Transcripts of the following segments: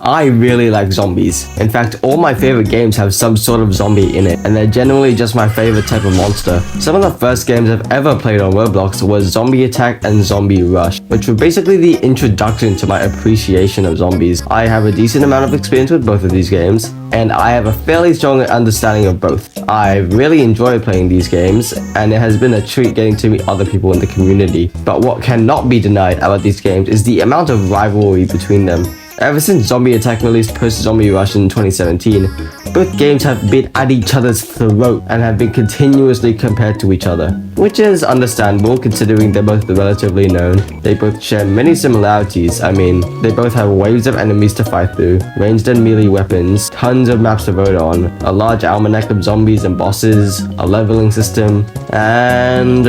I really like zombies. In fact, all my favorite games have some sort of zombie in it, and they're generally just my favorite type of monster. Some of the first games I've ever played on Roblox was Zombie Attack and Zombie Rush, which were basically the introduction to my appreciation of zombies. I have a decent amount of experience with both of these games, and I have a fairly strong understanding of both. I really enjoy playing these games, and it has been a treat getting to meet other people in the community. But what cannot be denied about these games is the amount of rivalry between them. Ever since Zombie Attack released post-Zombie Rush in 2017, both games have been at each other's throat and have been continuously compared to each other. Which is understandable considering they're both relatively known. They both share many similarities. I mean, they both have waves of enemies to fight through, ranged and melee weapons, tons of maps to vote on, a large almanac of zombies and bosses, a leveling system, and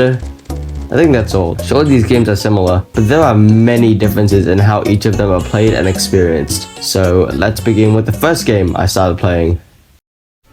I think that's all. Sure, these games are similar, but there are many differences in how each of them are played and experienced. So let's begin with the first game I started playing.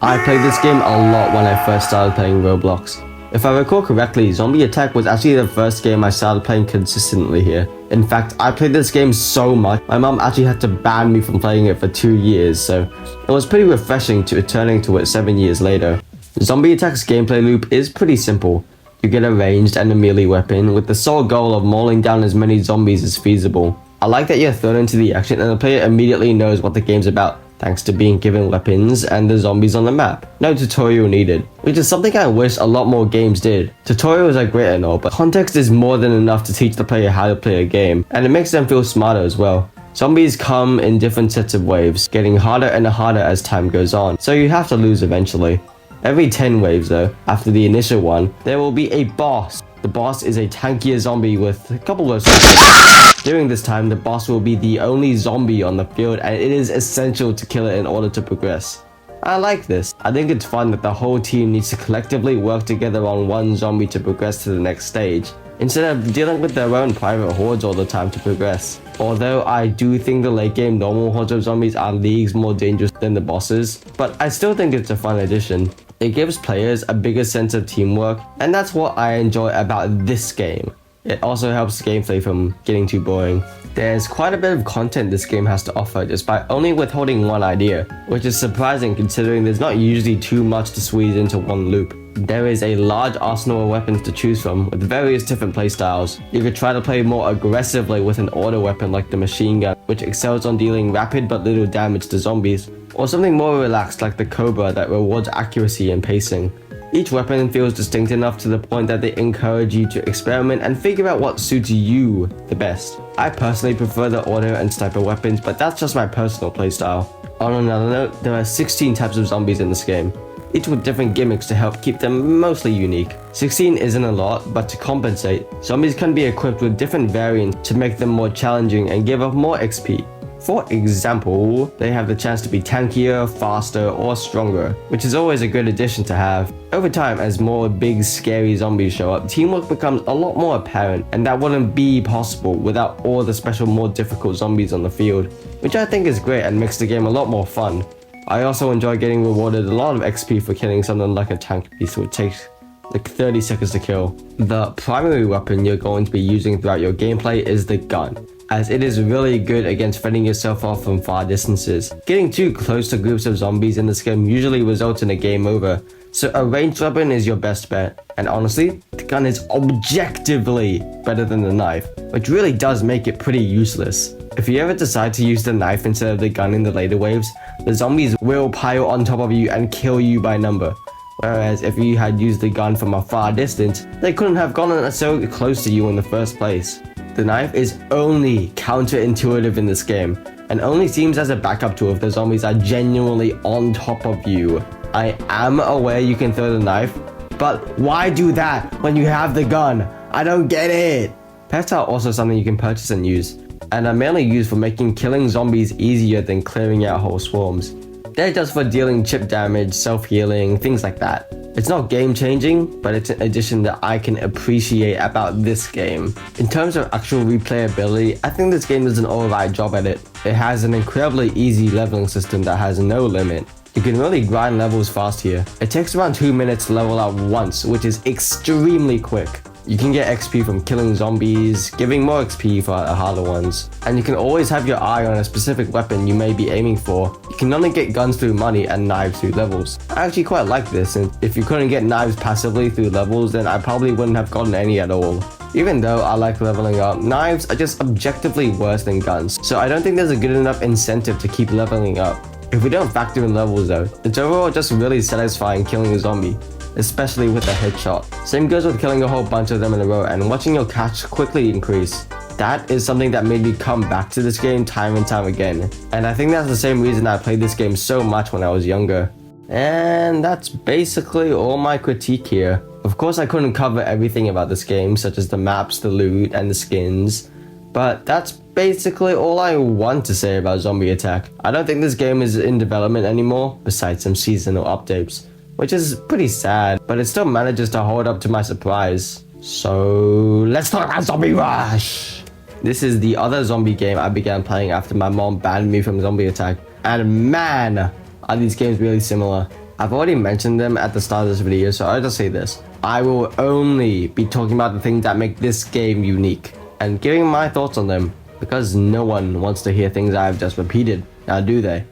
I played this game a lot when I first started playing Roblox. If I recall correctly, Zombie Attack was actually the first game I started playing consistently here. In fact, I played this game so much, my mom actually had to ban me from playing it for 2 years, so it was pretty refreshing to returning to it 7 years later. Zombie Attack's gameplay loop is pretty simple. You get a ranged and a melee weapon with the sole goal of mauling down as many zombies as feasible. I like that you're thrown into the action and the player immediately knows what the game's about, thanks to being given weapons and the zombies on the map. No tutorial needed, which is something I wish a lot more games did. Tutorials are great and all, but context is more than enough to teach the player how to play a game, and it makes them feel smarter as well. Zombies come in different sets of waves, getting harder and harder as time goes on, so you have to lose eventually. Every 10 waves though, after the initial one, there will be a boss. The boss is a tankier zombie with a couple of zombies. During this time, the boss will be the only zombie on the field, and it is essential to kill it in order to progress. I like this. I think it's fun that the whole team needs to collectively work together on one zombie to progress to the next stage, instead of dealing with their own private hordes all the time to progress. Although I do think the late game normal hordes of zombies are leagues more dangerous than the bosses, but I still think it's a fun addition. It gives players a bigger sense of teamwork, and that's what I enjoy about this game. It also helps the gameplay from getting too boring. There's quite a bit of content this game has to offer despite only withholding one idea, which is surprising considering there's not usually too much to squeeze into one loop. There is a large arsenal of weapons to choose from with various different playstyles. You could try to play more aggressively with an auto weapon like the machine gun, which excels on dealing rapid but little damage to zombies, or something more relaxed like the Cobra that rewards accuracy and pacing. Each weapon feels distinct enough to the point that they encourage you to experiment and figure out what suits you the best. I personally prefer the auto and sniper weapons, but that's just my personal playstyle. On another note, there are 16 types of zombies in this game, each with different gimmicks to help keep them mostly unique. 16 isn't a lot, but to compensate, zombies can be equipped with different variants to make them more challenging and give off more XP. For example, they have the chance to be tankier, faster, or stronger, which is always a good addition to have. Over time, as more big, scary zombies show up, teamwork becomes a lot more apparent, and that wouldn't be possible without all the special, more difficult zombies on the field, which I think is great and makes the game a lot more fun. I also enjoy getting rewarded a lot of XP for killing something like a tank beast, which takes like 30 seconds to kill. The primary weapon you're going to be using throughout your gameplay is the gun, as it is really good against fending yourself off from far distances. Getting too close to groups of zombies in this game usually results in a game over, so a ranged weapon is your best bet. And honestly, the gun is objectively better than the knife, which really does make it pretty useless. If you ever decide to use the knife instead of the gun in the later waves, the zombies will pile on top of you and kill you by number. Whereas if you had used the gun from a far distance, they couldn't have gotten so close to you in the first place. The knife is only counterintuitive in this game, and only seems as a backup tool if the zombies are genuinely on top of you. I am aware you can throw the knife, but why do that when you have the gun? I don't get it! Pets are also something you can purchase and use, and are mainly used for making killing zombies easier than clearing out whole swarms. They're just for dealing chip damage, self-healing, things like that. It's not game-changing, but it's an addition that I can appreciate about this game. In terms of actual replayability, I think this game does an alright job at it. It has an incredibly easy leveling system that has no limit. You can really grind levels fast here. It takes around 2 minutes to level up once, which is extremely quick. You can get XP from killing zombies, giving more XP for harder ones. And you can always have your eye on a specific weapon you may be aiming for. You can only get guns through money and knives through levels. I actually quite like this, and if you couldn't get knives passively through levels, then I probably wouldn't have gotten any at all. Even though I like leveling up, knives are just objectively worse than guns, so I don't think there's a good enough incentive to keep leveling up. If we don't factor in levels though, it's overall just really satisfying killing a zombie, especially with a headshot. Same goes with killing a whole bunch of them in a row and watching your catch quickly increase. That is something that made me come back to this game time and time again, and I think that's the same reason I played this game so much when I was younger. And that's basically all my critique here. Of course I couldn't cover everything about this game, such as the maps, the loot, and the skins, but that's basically all I want to say about Zombie Attack. I don't think this game is in development anymore, besides some seasonal updates, which is pretty sad, but it still manages to hold up to my surprise. So let's talk about Zombie Rush! This is the other zombie game I began playing after my mom banned me from Zombie Attack, and man, are these games really similar. I've already mentioned them at the start of this video, so I'll just say this. I will only be talking about the things that make this game unique, and giving my thoughts on them, because no one wants to hear things I've just repeated, now do they?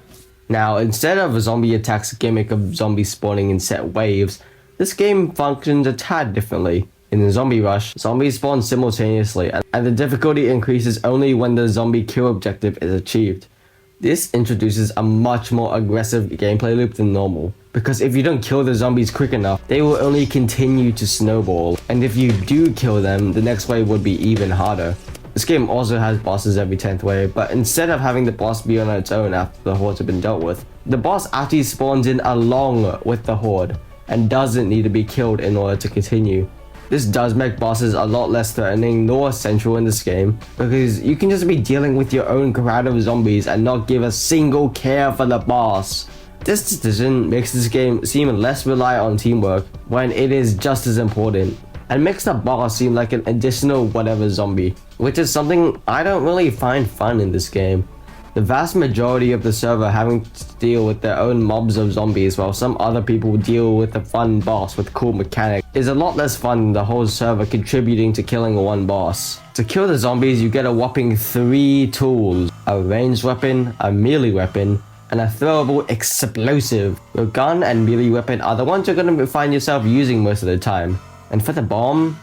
Now, instead of Zombie Attack's gimmick of zombies spawning in set waves, this game functions a tad differently. In the Zombie Rush, zombies spawn simultaneously, and the difficulty increases only when the zombie kill objective is achieved. This introduces a much more aggressive gameplay loop than normal, because if you don't kill the zombies quick enough, they will only continue to snowball, and if you do kill them, the next wave would be even harder. This game also has bosses every 10th wave, but instead of having the boss be on its own after the hordes have been dealt with, the boss actually spawns in along with the horde, and doesn't need to be killed in order to continue. This does make bosses a lot less threatening nor central in this game, because you can just be dealing with your own crowd of zombies and not give a single care for the boss. This decision makes this game seem less reliant on teamwork when it is just as important, and makes the boss seem like an additional whatever zombie, which is something I don't really find fun in this game. The vast majority of the server having to deal with their own mobs of zombies while some other people deal with a fun boss with cool mechanics is a lot less fun than the whole server contributing to killing one boss. To kill the zombies, you get a whopping 3 tools: a ranged weapon, a melee weapon, and a throwable explosive. Your gun and melee weapon are the ones you're going to find yourself using most of the time. And for the bomb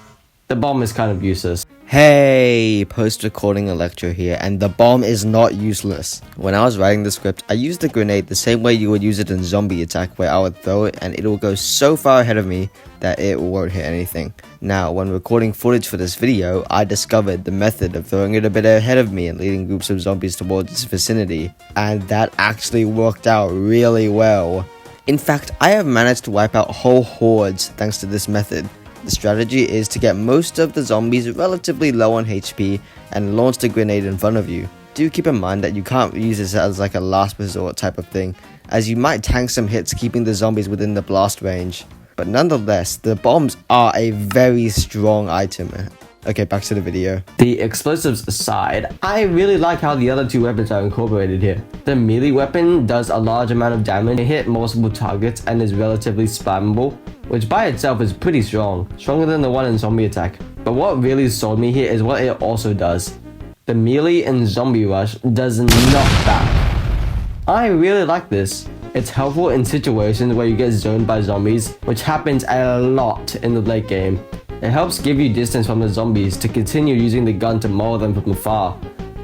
is kind of useless. Hey, post-recording Electro here, and the bomb is not useless. When I was writing the script, I used the grenade the same way you would use it in Zombie Attack, where I would throw it and it will go so far ahead of me that it won't hit anything. Now, when recording footage for this video, I discovered the method of throwing it a bit ahead of me and leading groups of zombies towards its vicinity, and that actually worked out really well. In fact, I have managed to wipe out whole hordes thanks to this method. The strategy is to get most of the zombies relatively low on HP and launch the grenade in front of you. Do keep in mind that you can't use this as like a last resort type of thing, as you might tank some hits keeping the zombies within the blast range. But nonetheless, the bombs are a very strong item. Okay, back to the video. The explosives aside, I really like how the other 2 weapons are incorporated here. The melee weapon does a large amount of damage, it hit multiple targets, and is relatively spammable, which by itself is pretty strong, stronger than the one in Zombie Attack. But what really sold me here is what it also does. The melee in Zombie Rush does knockback. I really like this. It's helpful in situations where you get zoned by zombies, which happens a lot in the late game. It helps give you distance from the zombies to continue using the gun to maul them from afar.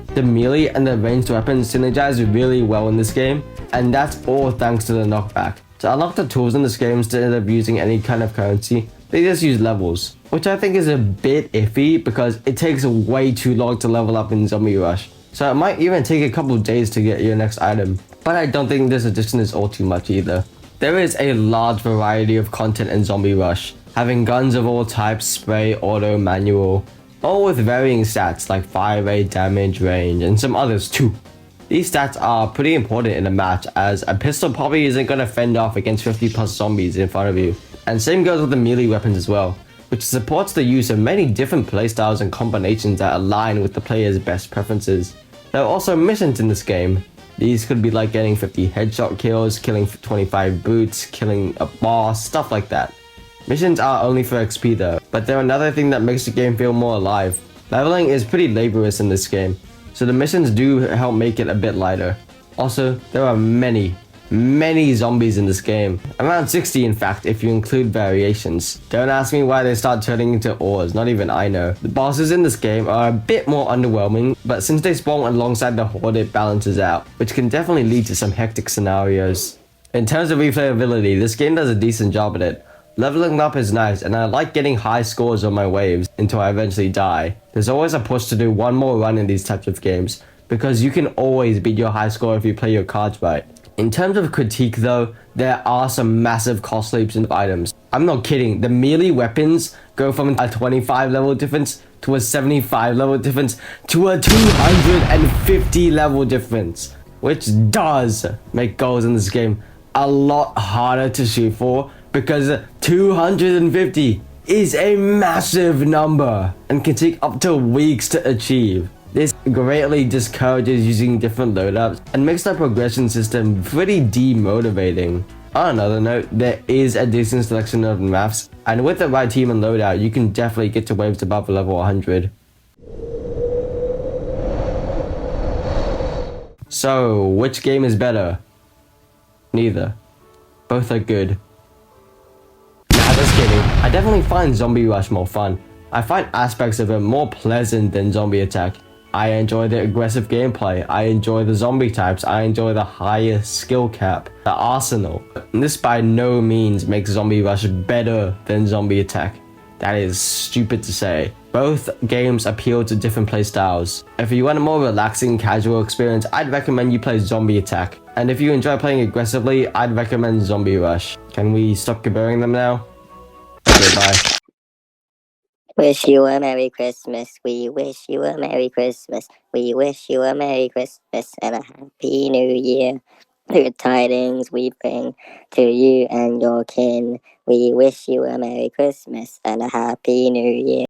The melee and the ranged weapons synergize really well in this game, and that's all thanks to the knockback. To unlock the tools in this game instead of using any kind of currency, they just use levels, which I think is a bit iffy because it takes way too long to level up in Zombie Rush. So it might even take a couple days to get your next item, but I don't think this addition is all too much either. There is a large variety of content in Zombie Rush, having guns of all types, spray, auto, manual, all with varying stats like fire rate, damage, range, and some others too. These stats are pretty important in a match, as a pistol probably isn't going to fend off against 50 plus zombies in front of you. And same goes with the melee weapons as well, which supports the use of many different playstyles and combinations that align with the player's best preferences. There are also missions in this game. These could be like getting 50 headshot kills, killing 25 boots, killing a boss, stuff like that. Missions are only for XP though, but they're another thing that makes the game feel more alive. Leveling is pretty laborious in this game, so the missions do help make it a bit lighter. Also, there are many zombies in this game. Around 60 in fact, if you include variations. Don't ask me why they start turning into ores, not even I know. The bosses in this game are a bit more underwhelming, but since they spawn alongside the horde, it balances out, which can definitely lead to some hectic scenarios. In terms of replayability, this game does a decent job at it. Leveling up is nice, and I like getting high scores on my waves until I eventually die. There's always a push to do one more run in these types of games, because you can always beat your high score if you play your cards right. In terms of critique though, there are some massive cost leaps in items. I'm not kidding, the melee weapons go from a 25 level difference to a 75 level difference to a 250 level difference, which does make goals in this game a lot harder to shoot for, because 250 is a massive number and can take up to weeks to achieve. This greatly discourages using different loadouts and makes the progression system pretty demotivating. On another note, there is a decent selection of maps, and with the right team and loadout, you can definitely get to waves above level 100. So, which game is better? Neither. Both are good. Nah, just kidding. I definitely find Zombie Rush more fun. I find aspects of it more pleasant than Zombie Attack. I enjoy the aggressive gameplay, I enjoy the zombie types, I enjoy the higher skill cap, the arsenal. And this by no means makes Zombie Rush better than Zombie Attack. That is stupid to say. Both games appeal to different playstyles. If you want a more relaxing, casual experience, I'd recommend you play Zombie Attack. And if you enjoy playing aggressively, I'd recommend Zombie Rush. Can we stop comparing them now? Okay, bye. Wish you a Merry Christmas. We wish you a Merry Christmas. We wish you a Merry Christmas and a Happy New Year. Good tidings we bring to you and your kin. We wish you a Merry Christmas and a Happy New Year.